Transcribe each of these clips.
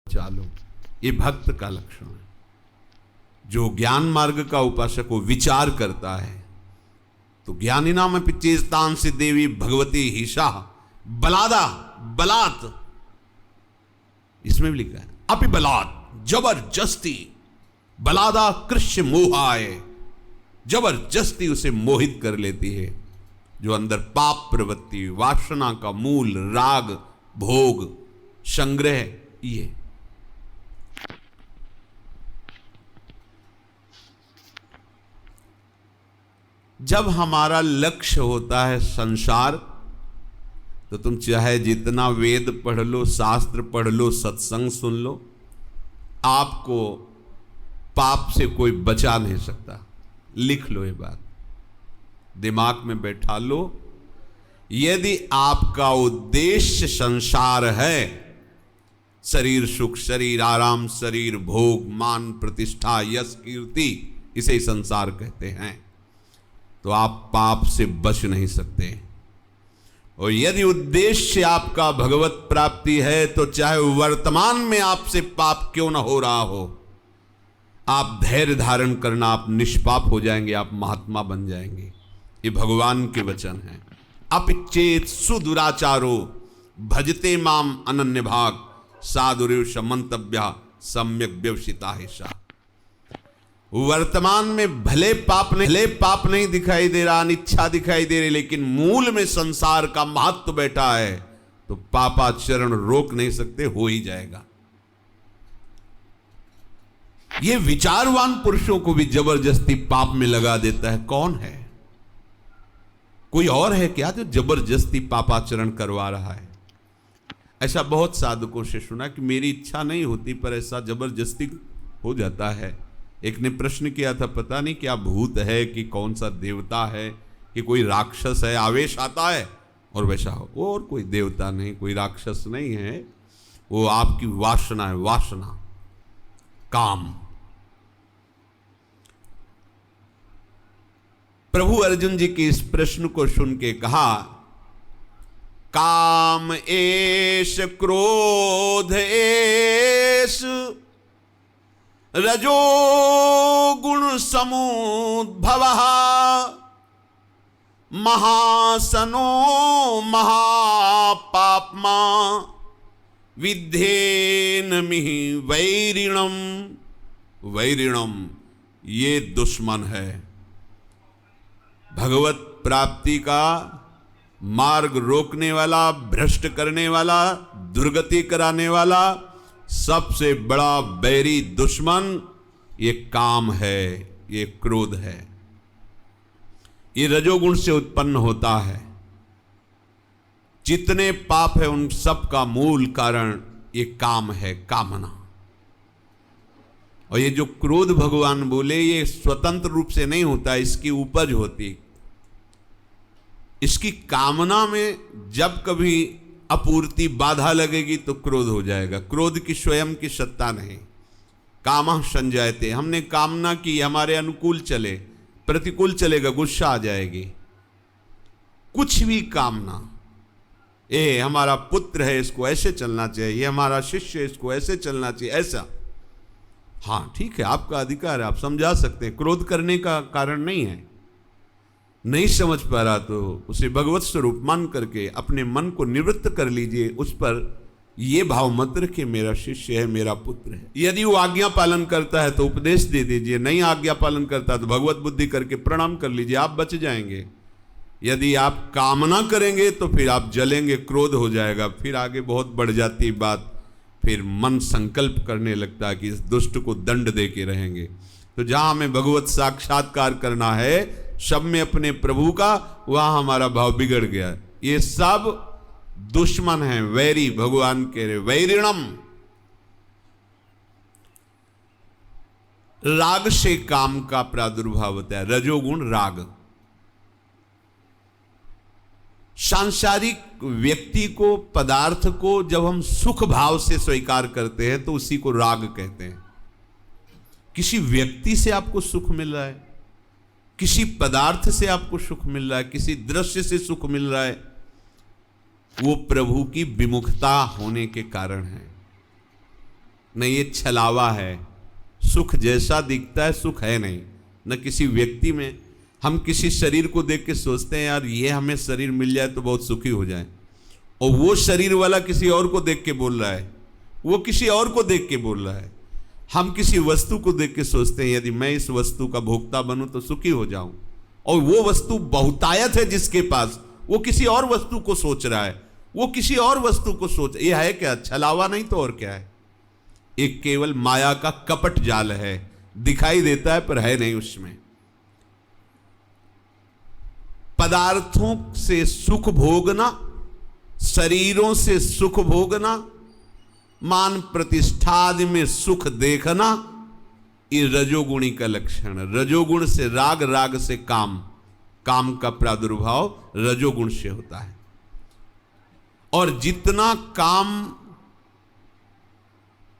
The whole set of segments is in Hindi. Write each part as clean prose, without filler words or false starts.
चालो, ये भक्त का लक्षण है। जो ज्ञान मार्ग का उपासक वो विचार करता है तो ज्ञानी नाम पिचेस्तान से देवी भगवती हिषा बलादा बलात्, इसमें भी लिखा है अपि बलात्, जबरदस्ती बलादा कृष्ण मोहाय, जबरदस्ती उसे मोहित कर लेती है। जो अंदर पाप प्रवृत्ति, वासना का मूल, राग, भोग, संग्रह, ये जब हमारा लक्ष्य होता है संसार, तो तुम चाहे जितना वेद पढ़ लो, शास्त्र पढ़ लो, सत्संग सुन लो, आपको पाप से कोई बचा नहीं सकता। लिख लो ये बात, दिमाग में बैठा लो। यदि आपका उद्देश्य संसार है, शरीर सुख, शरीर आराम, शरीर भोग, मान प्रतिष्ठा, यश कीर्ति, इसे संसार कहते हैं, तो आप पाप से बच नहीं सकते। और यदि उद्देश्य आपका भगवत प्राप्ति है, तो चाहे वर्तमान में आपसे पाप क्यों न हो रहा हो, आप धैर्य धारण करना, आप निष्पाप हो जाएंगे, आप महात्मा बन जाएंगे। ये भगवान के वचन हैं। अपिचेत सुदुराचारो भजते माम अनन्य भाग, साधुरेश मंतव्य सम्यक व्यवसिता हिस्सा। वर्तमान में भले पाप नहीं दिखाई दे रहा, अनिच्छा दिखाई दे रही, लेकिन मूल में संसार का महत्व बैठा है, तो पापाचरण रोक नहीं सकते, हो ही जाएगा। ये विचारवान पुरुषों को भी जबरदस्ती पाप में लगा देता है। कौन है? कोई और है क्या जो जबरदस्ती पापाचरण करवा रहा है? ऐसा बहुत साधकों से सुना कि मेरी इच्छा नहीं होती पर ऐसा जबरदस्ती हो जाता है। एक ने प्रश्न किया था, पता नहीं क्या भूत है कि कौन सा देवता है कि कोई राक्षस है, आवेश आता है और वैसा हो। और कोई देवता नहीं, कोई राक्षस नहीं है, वो आपकी वासना है, वासना, काम। प्रभु अर्जुन जी के इस प्रश्न को सुन के कहा, काम एष क्रोध एष रजो गुण समुद्भवः, महासनो महापाप्मा विद्धेनमि वैरिणम। वैरिणम ये दुश्मन है। भगवत प्राप्ति का मार्ग रोकने वाला, भ्रष्ट करने वाला, दुर्गति कराने वाला सबसे बड़ा बैरी दुश्मन ये काम है, ये क्रोध है। ये रजोगुण से उत्पन्न होता है। जितने पाप है उन सब का मूल कारण ये काम है, कामना। और ये जो क्रोध भगवान बोले, ये स्वतंत्र रूप से नहीं होता, इसकी उपज होती। इसकी कामना में जब कभी अपूर्ति बाधा लगेगी तो क्रोध हो जाएगा। क्रोध की स्वयं की सत्ता नहीं। कामः संजायते, हमने कामना की हमारे अनुकूल चले, प्रतिकूल चलेगा, गुस्सा आ जाएगी। कुछ भी कामना, ये हमारा पुत्र है, इसको ऐसे चलना चाहिए, ये हमारा शिष्य है, इसको ऐसे चलना चाहिए, ऐसा। हाँ ठीक है, आपका अधिकार है, आप समझा सकते हैं, क्रोध करने का कारण नहीं है। नहीं समझ पा रहा तो उसे भगवत स्वरूप मान करके अपने मन को निवृत्त कर लीजिए। उस पर यह भाव मत रखिए, मेरा शिष्य है, मेरा पुत्र है। यदि वो आज्ञा पालन करता है तो उपदेश दे दीजिए, नहीं आज्ञा पालन करता तो भगवत बुद्धि करके प्रणाम कर लीजिए, आप बच जाएंगे। यदि आप कामना करेंगे तो फिर आप जलेंगे, क्रोध हो जाएगा, फिर आगे बहुत बढ़ जाती बात। फिर मन संकल्प करने लगता है कि इस दुष्ट को दंड दे के रहेंगे। तो जहां हमें भगवत साक्षात्कार करना है, सब में अपने प्रभु का, वहां हमारा भाव बिगड़ गया। ये सब दुश्मन हैं, वैरी। भगवान कह रहे वैरिणम। राग से काम का प्रादुर्भाव होता है, रजोगुण राग। सांसारिक व्यक्ति को, पदार्थ को जब हम सुख भाव से स्वीकार करते हैं तो उसी को राग कहते हैं। किसी व्यक्ति से आपको सुख मिल रहा है, किसी पदार्थ से आपको सुख मिल रहा है, किसी दृश्य से सुख मिल रहा है, वो प्रभु की विमुखता होने के कारण है। नहीं, ये छलावा है। सुख जैसा दिखता है सुख है नहीं, न किसी व्यक्ति में। हम किसी शरीर को देख के सोचते हैं यार ये हमें शरीर मिल जाए तो बहुत सुखी हो जाए, और वो शरीर वाला किसी और को देख के बोल रहा है, वो किसी और को देख के बोल रहा है। हम किसी वस्तु को देख के सोचते हैं यदि मैं इस वस्तु का भोक्ता बनूं तो सुखी हो जाऊं, और वो वस्तु बहुतायत है जिसके पास, वो किसी और वस्तु को सोच रहा है, वो किसी और वस्तु को सोच। ये है क्या? छलावा नहीं तो और क्या है? एक केवल माया का कपट जाल है, दिखाई देता है पर है नहीं उसमें। पदार्थों से सुख भोगना, शरीरों से सुख भोगना, मान प्रतिष्ठा आदि में सुख देखना, ये रजोगुणी का लक्षण है। रजोगुण से राग, राग से काम, काम का प्रादुर्भाव रजोगुण से होता है। और जितना काम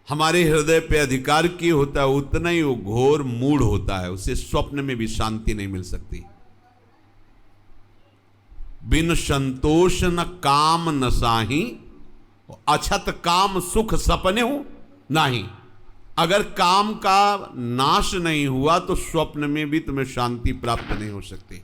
हमारे हृदय पे अधिकार किए होता है उतना ही वो घोर मूढ़ होता है, उसे स्वप्न में भी शांति नहीं मिल सकती। बिन संतोष न काम न साही, अछत काम सुख सपने हो नहीं। अगर काम का नाश नहीं हुआ तो स्वप्न में भी तुम्हें शांति प्राप्त नहीं हो सकती।